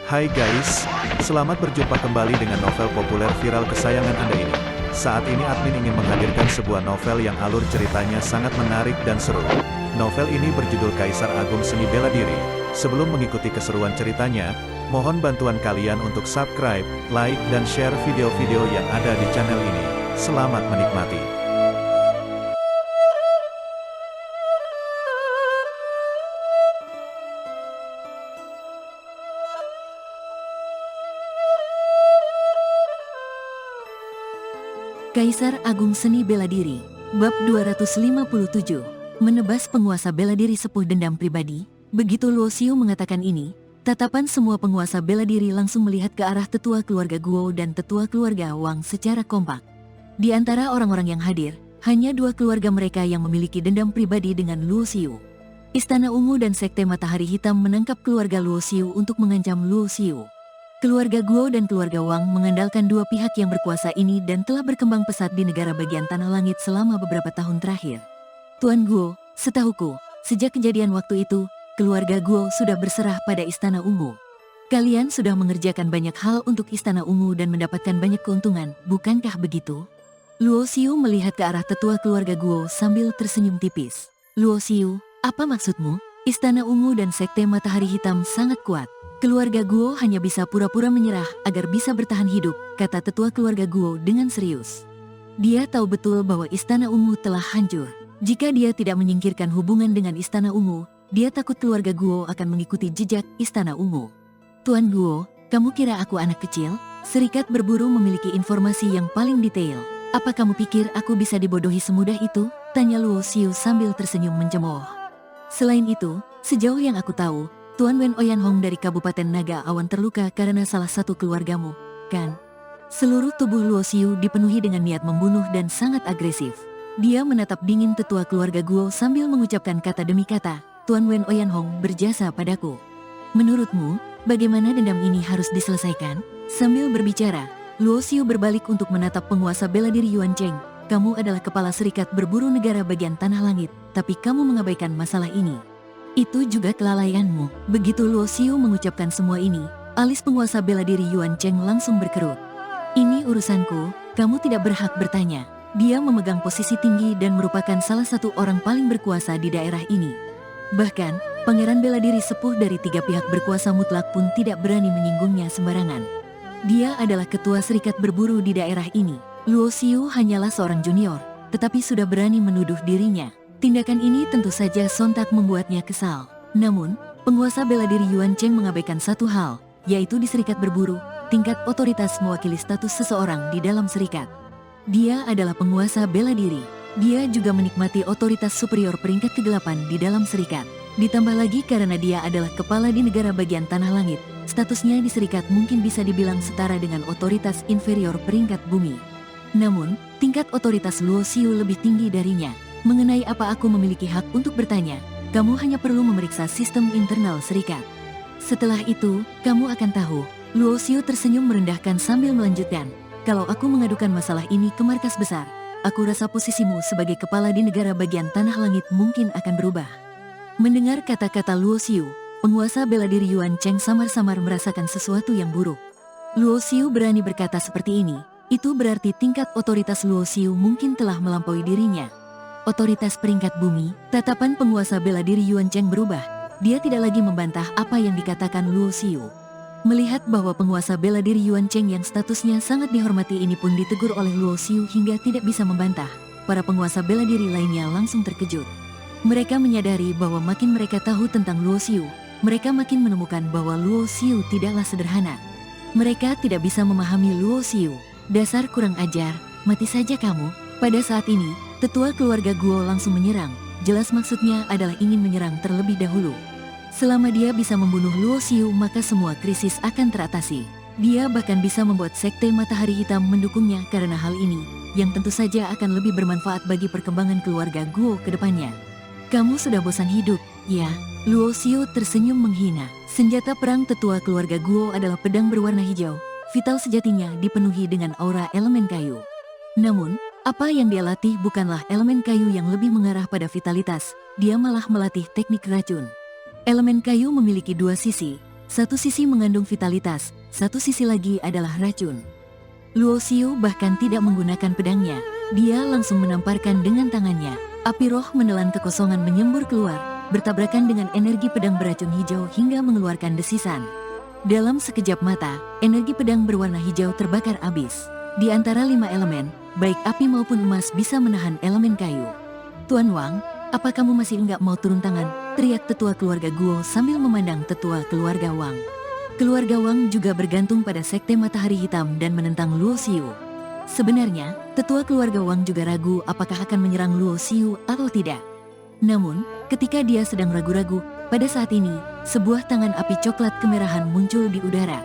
Hai guys, selamat berjumpa kembali dengan novel populer viral kesayangan Anda ini. Saat ini admin ingin menghadirkan sebuah novel yang alur ceritanya sangat menarik dan seru. Novel ini berjudul Kaisar Agung Seni Bela Diri. Sebelum mengikuti keseruan ceritanya, mohon bantuan kalian untuk subscribe, like, dan share video-video yang ada di channel ini. Selamat menikmati. Kaisar Agung Seni Bela Diri, Bab 257, menebas penguasa bela diri sepuh dendam pribadi. Begitu Luo Xiu mengatakan ini, tatapan semua penguasa bela diri langsung melihat ke arah tetua keluarga Guo dan tetua keluarga Wang secara kompak. Di antara orang-orang yang hadir, hanya dua keluarga mereka yang memiliki dendam pribadi dengan Luo Xiu. Istana Ungu dan Sekte Matahari Hitam menangkap keluarga Luo Xiu untuk mengancam Luo Xiu. Keluarga Guo dan keluarga Wang mengandalkan dua pihak yang berkuasa ini dan telah berkembang pesat di negara bagian Tanah Langit selama beberapa tahun terakhir. Tuan Guo, setahuku, sejak kejadian waktu itu, keluarga Guo sudah berserah pada Istana Ungu. Kalian sudah mengerjakan banyak hal untuk Istana Ungu dan mendapatkan banyak keuntungan, bukankah begitu? Luo Xiu melihat ke arah tetua keluarga Guo sambil tersenyum tipis. Luo Xiu, apa maksudmu? Istana Ungu dan Sekte Matahari Hitam sangat kuat. Keluarga Guo hanya bisa pura-pura menyerah agar bisa bertahan hidup, kata tetua keluarga Guo dengan serius. Dia tahu betul bahwa Istana Ungu telah hancur. Jika dia tidak menyingkirkan hubungan dengan Istana Ungu, dia takut keluarga Guo akan mengikuti jejak Istana Ungu. Tuan Guo, kamu kira aku anak kecil? Serikat Berburu memiliki informasi yang paling detail. Apa kamu pikir aku bisa dibodohi semudah itu? Tanya Luo Xiu sambil tersenyum mencemooh. Selain itu, sejauh yang aku tahu, Tuan Wen Oyan Hong dari Kabupaten Naga Awan terluka karena salah satu keluargamu, kan? Seluruh tubuh Luo Xiu dipenuhi dengan niat membunuh dan sangat agresif. Dia menatap dingin tetua keluarga Guo sambil mengucapkan kata demi kata, Tuan Wen Oyan Hong berjasa padaku. Menurutmu, bagaimana dendam ini harus diselesaikan? Sambil berbicara, Luo Xiu berbalik untuk menatap penguasa bela diri Yuan Cheng. Kamu adalah kepala serikat berburu negara bagian Tanah Langit, tapi kamu mengabaikan masalah ini. Itu juga kelalaianmu. Begitu Luo Xiu mengucapkan semua ini, alis penguasa bela diri Yuan Cheng langsung berkerut. Ini urusanku, kamu tidak berhak bertanya. Dia memegang posisi tinggi dan merupakan salah satu orang paling berkuasa di daerah ini. Bahkan, pangeran bela diri sepuh dari tiga pihak berkuasa mutlak pun tidak berani menyinggungnya sembarangan. Dia adalah ketua serikat berburu di daerah ini. Luo Xiu hanyalah seorang junior, tetapi sudah berani menuduh dirinya. Tindakan ini tentu saja sontak membuatnya kesal. Namun, penguasa bela diri Yuan Cheng mengabaikan satu hal, yaitu di serikat berburu, tingkat otoritas mewakili status seseorang di dalam serikat. Dia adalah penguasa bela diri. Dia juga menikmati otoritas superior peringkat ke-8 di dalam serikat. Ditambah lagi karena dia adalah kepala di negara bagian Tanah Langit, statusnya di serikat mungkin bisa dibilang setara dengan otoritas inferior peringkat bumi. Namun, tingkat otoritas Luo Xiu lebih tinggi darinya. Mengenai apa aku memiliki hak untuk bertanya, kamu hanya perlu memeriksa sistem internal serikat. Setelah itu, kamu akan tahu. Luo Xiu tersenyum merendahkan sambil melanjutkan. Kalau aku mengadukan masalah ini ke markas besar, aku rasa posisimu sebagai kepala di negara bagian Tanah Langit mungkin akan berubah. Mendengar kata-kata Luo Xiu, penguasa bela diri Yuan Cheng samar-samar merasakan sesuatu yang buruk. Luo Xiu berani berkata seperti ini, itu berarti tingkat otoritas Luo Xiu mungkin telah melampaui dirinya. Otoritas peringkat bumi, tatapan penguasa bela diri Yuan Cheng berubah. Dia tidak lagi membantah apa yang dikatakan Luo Xiu. Melihat bahwa penguasa bela diri Yuan Cheng yang statusnya sangat dihormati ini pun ditegur oleh Luo Xiu hingga tidak bisa membantah, para penguasa bela diri lainnya langsung terkejut. Mereka menyadari bahwa makin mereka tahu tentang Luo Xiu, mereka makin menemukan bahwa Luo Xiu tidaklah sederhana. Mereka tidak bisa memahami Luo Xiu. Dasar kurang ajar, mati saja kamu. Pada saat ini, tetua keluarga Guo langsung menyerang, jelas maksudnya adalah ingin menyerang terlebih dahulu. Selama dia bisa membunuh Luo Xiu maka semua krisis akan teratasi. Dia bahkan bisa membuat Sekte Matahari Hitam mendukungnya karena hal ini, yang tentu saja akan lebih bermanfaat bagi perkembangan keluarga Guo ke depannya. Kamu sudah bosan hidup, ya? Luo Xiu tersenyum menghina. Senjata perang tetua keluarga Guo adalah pedang berwarna hijau, vital sejatinya dipenuhi dengan aura elemen kayu. Namun, apa yang dia latih bukanlah elemen kayu yang lebih mengarah pada vitalitas, dia malah melatih teknik racun. Elemen kayu memiliki dua sisi, Satu sisi mengandung vitalitas, satu sisi lagi adalah racun. Luo Xiu bahkan tidak menggunakan pedangnya. Dia langsung menamparkan dengan tangannya. Api roh menelan kekosongan menyembur keluar, bertabrakan dengan energi pedang beracun hijau hingga mengeluarkan desisan. Dalam sekejap mata, energi pedang berwarna hijau terbakar abis. Di antara 5 elemen, baik api maupun emas bisa menahan elemen kayu. Tuan Wang, apa kamu masih enggak mau turun tangan? Teriak tetua keluarga Guo sambil memandang tetua keluarga Wang. Keluarga Wang juga bergantung pada sekte matahari hitam dan menentang Luo Xiu. Sebenarnya, tetua keluarga Wang juga ragu apakah akan menyerang Luo Xiu atau tidak. Namun, ketika dia sedang ragu-ragu, pada saat ini, sebuah tangan api coklat kemerahan muncul di udara.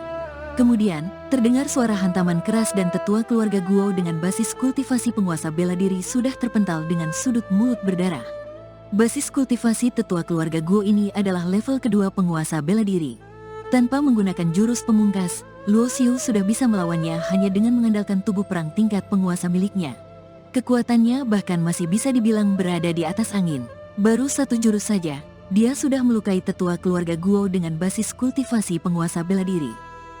Kemudian, terdengar suara hantaman keras dan tetua keluarga Guo dengan basis kultivasi penguasa bela diri sudah terpental dengan sudut mulut berdarah. Basis kultivasi tetua keluarga Guo ini adalah level kedua penguasa bela diri. Tanpa menggunakan jurus pemungkas, Luo Xiu sudah bisa melawannya hanya dengan mengandalkan tubuh perang tingkat penguasa miliknya. Kekuatannya bahkan masih bisa dibilang berada di atas angin. Baru satu jurus saja, dia sudah melukai tetua keluarga Guo dengan basis kultivasi penguasa bela diri.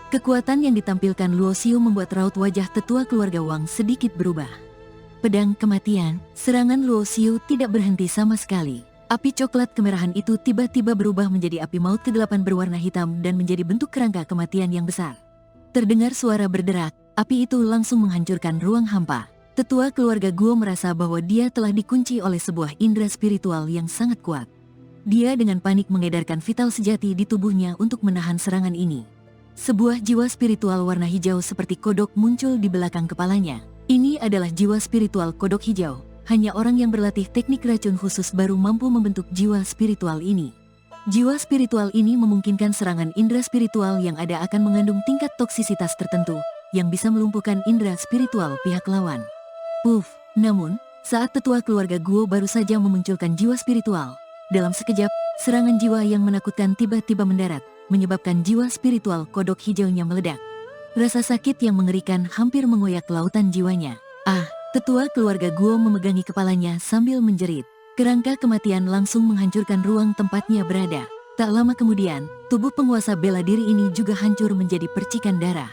Kekuatan yang ditampilkan Luo Xiu membuat raut wajah tetua keluarga Wang sedikit berubah. Pedang kematian, serangan Luo Xiu tidak berhenti sama sekali. Api coklat kemerahan itu tiba-tiba berubah menjadi api maut ke-8 berwarna hitam dan menjadi bentuk kerangka kematian yang besar. Terdengar suara berderak, api itu langsung menghancurkan ruang hampa. Tetua keluarga Guo merasa bahwa dia telah dikunci oleh sebuah indera spiritual yang sangat kuat. Dia dengan panik mengedarkan vital sejati di tubuhnya untuk menahan serangan ini. Sebuah jiwa spiritual warna hijau seperti kodok muncul di belakang kepalanya. Ini adalah jiwa spiritual kodok hijau. Hanya orang yang berlatih teknik racun khusus baru mampu membentuk jiwa spiritual ini. Jiwa spiritual ini memungkinkan serangan indera spiritual yang ada akan mengandung tingkat toksisitas tertentu yang bisa melumpuhkan indera spiritual pihak lawan. Puff! Namun, saat tetua keluarga Guo baru saja memunculkan jiwa spiritual, dalam sekejap, serangan jiwa yang menakutkan tiba-tiba mendarat, menyebabkan jiwa spiritual kodok hijaunya meledak. Rasa sakit yang mengerikan hampir mengoyak lautan jiwanya. Tetua keluarga Guo memegangi kepalanya sambil menjerit. Kerangka kematian langsung menghancurkan ruang tempatnya berada. Tak lama kemudian, tubuh penguasa bela diri ini juga hancur menjadi percikan darah.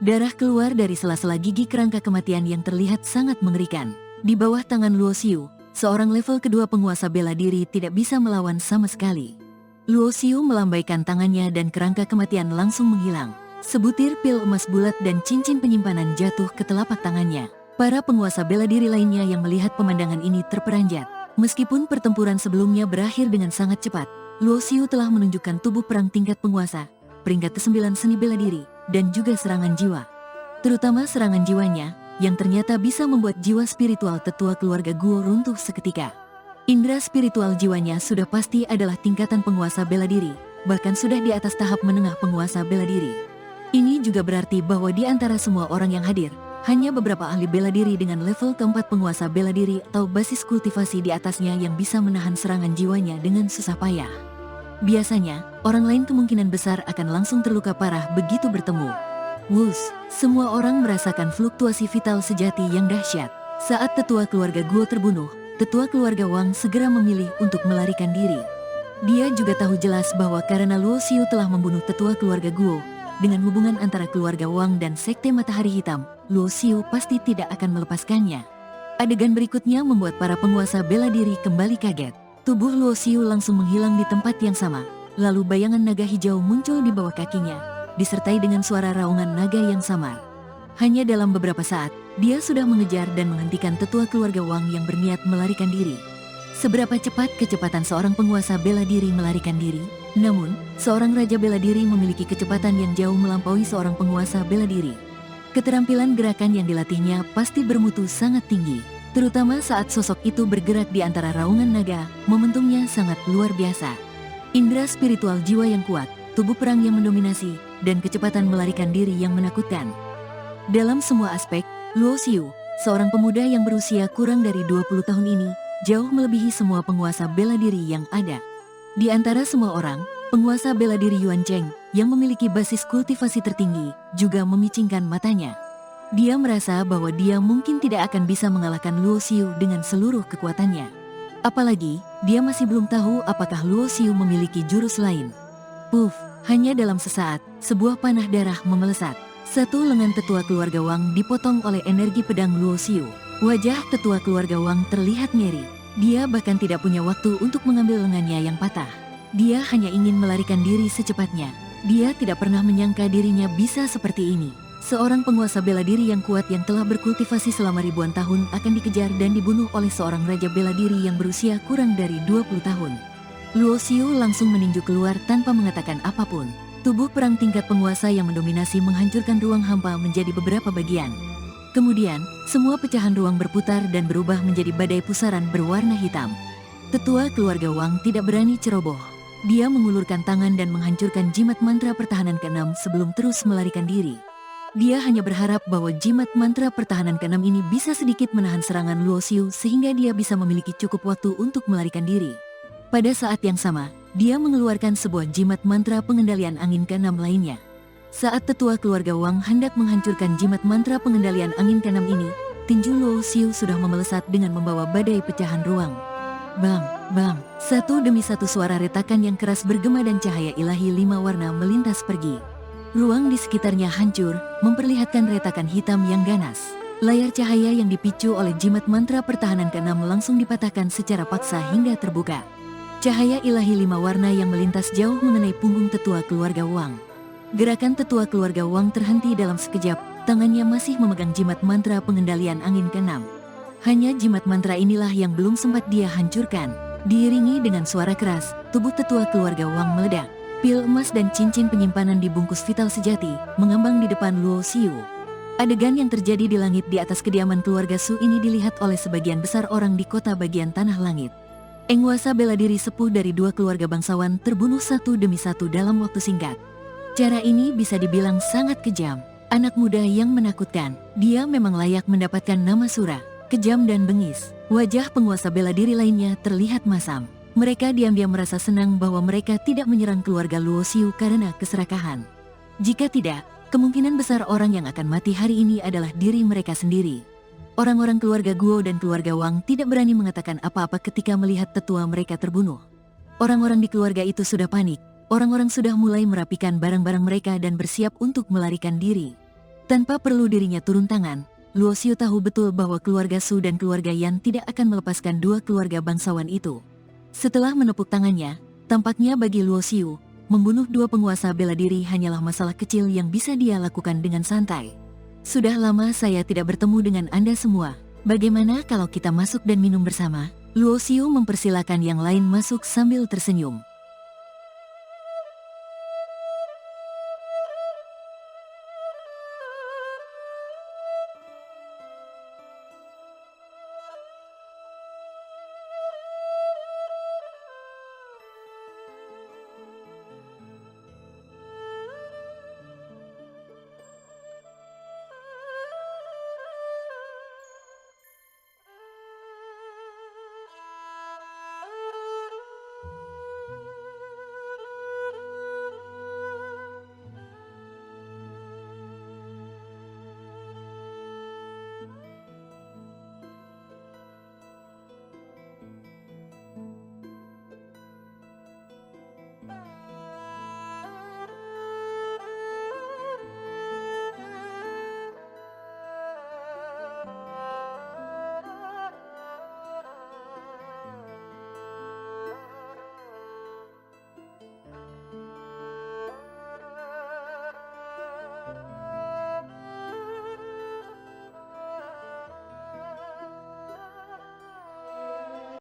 Darah keluar dari sela-sela gigi kerangka kematian yang terlihat sangat mengerikan. Di bawah tangan Luo Xiu, seorang level kedua penguasa bela diri tidak bisa melawan sama sekali. Luo Xiu melambaikan tangannya dan kerangka kematian langsung menghilang. Sebutir pil emas bulat dan cincin penyimpanan jatuh ke telapak tangannya. Para penguasa bela diri lainnya yang melihat pemandangan ini terperanjat. Meskipun pertempuran sebelumnya berakhir dengan sangat cepat, Luo Xiu telah menunjukkan tubuh perang tingkat penguasa, peringkat ke-9 seni bela diri, dan juga serangan jiwa. Terutama serangan jiwanya, yang ternyata bisa membuat jiwa spiritual tetua keluarga Guo runtuh seketika. Indera spiritual jiwanya sudah pasti adalah tingkatan penguasa bela diri, bahkan sudah di atas tahap menengah penguasa bela diri. Ini juga berarti bahwa di antara semua orang yang hadir, hanya beberapa ahli bela diri dengan level keempat penguasa bela diri atau basis kultivasi di atasnya yang bisa menahan serangan jiwanya dengan susah payah. Biasanya, orang lain kemungkinan besar akan langsung terluka parah begitu bertemu. Wus, semua orang merasakan fluktuasi vital sejati yang dahsyat. Saat tetua keluarga Guo terbunuh, tetua keluarga Wang segera memilih untuk melarikan diri. Dia juga tahu jelas bahwa karena Luo Xiu telah membunuh tetua keluarga Guo, dengan hubungan antara keluarga Wang dan sekte matahari hitam, Luo Xiu pasti tidak akan melepaskannya. Adegan berikutnya membuat para penguasa bela diri kembali kaget. Tubuh Luo Xiu langsung menghilang di tempat yang sama. Lalu bayangan naga hijau muncul di bawah kakinya, disertai dengan suara raungan naga yang samar. Hanya dalam beberapa saat, dia sudah mengejar dan menghentikan tetua keluarga Wang yang berniat melarikan diri. Seberapa cepat kecepatan seorang penguasa bela diri melarikan diri? Namun, seorang raja bela diri memiliki kecepatan yang jauh melampaui seorang penguasa bela diri. Keterampilan gerakan yang dilatihnya pasti bermutu sangat tinggi. Terutama saat sosok itu bergerak di antara raungan naga, momentumnya sangat luar biasa. Indera spiritual jiwa yang kuat, tubuh perang yang mendominasi, dan kecepatan melarikan diri yang menakutkan. Dalam semua aspek, Luo Xiu, seorang pemuda yang berusia kurang dari 20 tahun ini, jauh melebihi semua penguasa bela diri yang ada. Di antara semua orang, penguasa bela diri Yuan Cheng, yang memiliki basis kultivasi tertinggi, juga memicingkan matanya. Dia merasa bahwa dia mungkin tidak akan bisa mengalahkan Luo Xiu dengan seluruh kekuatannya. Apalagi, dia masih belum tahu apakah Luo Xiu memiliki jurus lain. Puff! Hanya dalam sesaat, sebuah panah darah memelesat. Satu lengan tetua keluarga Wang dipotong oleh energi pedang Luo Xiu. Wajah tetua keluarga Wang terlihat ngeri. Dia bahkan tidak punya waktu untuk mengambil lengannya yang patah. Dia hanya ingin melarikan diri secepatnya. Dia tidak pernah menyangka dirinya bisa seperti ini. Seorang penguasa bela diri yang kuat yang telah berkultivasi selama ribuan tahun akan dikejar dan dibunuh oleh seorang raja bela diri yang berusia kurang dari 20 tahun. Luo Xiu langsung meninju keluar tanpa mengatakan apapun. Tubuh perang tingkat penguasa yang mendominasi menghancurkan ruang hampa menjadi beberapa bagian. Kemudian, semua pecahan ruang berputar dan berubah menjadi badai pusaran berwarna hitam. Tetua keluarga Wang tidak berani ceroboh. Dia mengulurkan tangan dan menghancurkan jimat mantra pertahanan ke-6 sebelum terus melarikan diri. Dia hanya berharap bahwa jimat mantra pertahanan ke-6 ini bisa sedikit menahan serangan Luo Xiu sehingga dia bisa memiliki cukup waktu untuk melarikan diri. Pada saat yang sama, dia mengeluarkan sebuah jimat mantra pengendalian angin ke-6 lainnya. Saat tetua keluarga Wang hendak menghancurkan jimat mantra pengendalian angin ke-6 ini, tinju Luo Xiu sudah memelesat dengan membawa badai pecahan ruang. Bang, bang, satu demi satu suara retakan yang keras bergema dan cahaya ilahi 5 warna melintas pergi. Ruang di sekitarnya hancur, memperlihatkan retakan hitam yang ganas. Layar cahaya yang dipicu oleh jimat mantra pertahanan ke-6 langsung dipatahkan secara paksa hingga terbuka. Cahaya ilahi 5 warna yang melintas jauh mengenai punggung tetua keluarga Wang. Gerakan tetua keluarga Wang terhenti dalam sekejap, tangannya masih memegang jimat mantra pengendalian angin ke-6. Hanya jimat mantra inilah yang belum sempat dia hancurkan. Diiringi dengan suara keras, tubuh tetua keluarga Wang meledak. Pil emas dan cincin penyimpanan di bungkus vital sejati mengambang di depan Luo Xiu. Adegan yang terjadi di langit di atas kediaman keluarga Su ini dilihat oleh sebagian besar orang di kota bagian tanah langit. Penguasa bela diri sepuh dari 2 keluarga bangsawan terbunuh satu demi satu dalam waktu singkat. Cara ini bisa dibilang sangat kejam. Anak muda yang menakutkan. Dia memang layak mendapatkan nama Sura, kejam dan bengis. Wajah penguasa bela diri lainnya terlihat masam. Mereka diam-diam merasa senang bahwa mereka tidak menyerang keluarga Luo Xiu karena keserakahan. Jika tidak, kemungkinan besar orang yang akan mati hari ini adalah diri mereka sendiri. Orang-orang keluarga Guo dan keluarga Wang tidak berani mengatakan apa-apa ketika melihat tetua mereka terbunuh. Orang-orang di keluarga itu sudah panik. Orang-orang sudah mulai merapikan barang-barang mereka dan bersiap untuk melarikan diri. Tanpa perlu dirinya turun tangan, Luo Xiu tahu betul bahwa keluarga Su dan keluarga Yan tidak akan melepaskan 2 keluarga bangsawan itu. Setelah menepuk tangannya, tampaknya bagi Luo Xiu, membunuh 2 penguasa bela diri hanyalah masalah kecil yang bisa dia lakukan dengan santai. Sudah lama saya tidak bertemu dengan Anda semua. Bagaimana kalau kita masuk dan minum bersama? Luo Xiu mempersilakan yang lain masuk sambil tersenyum.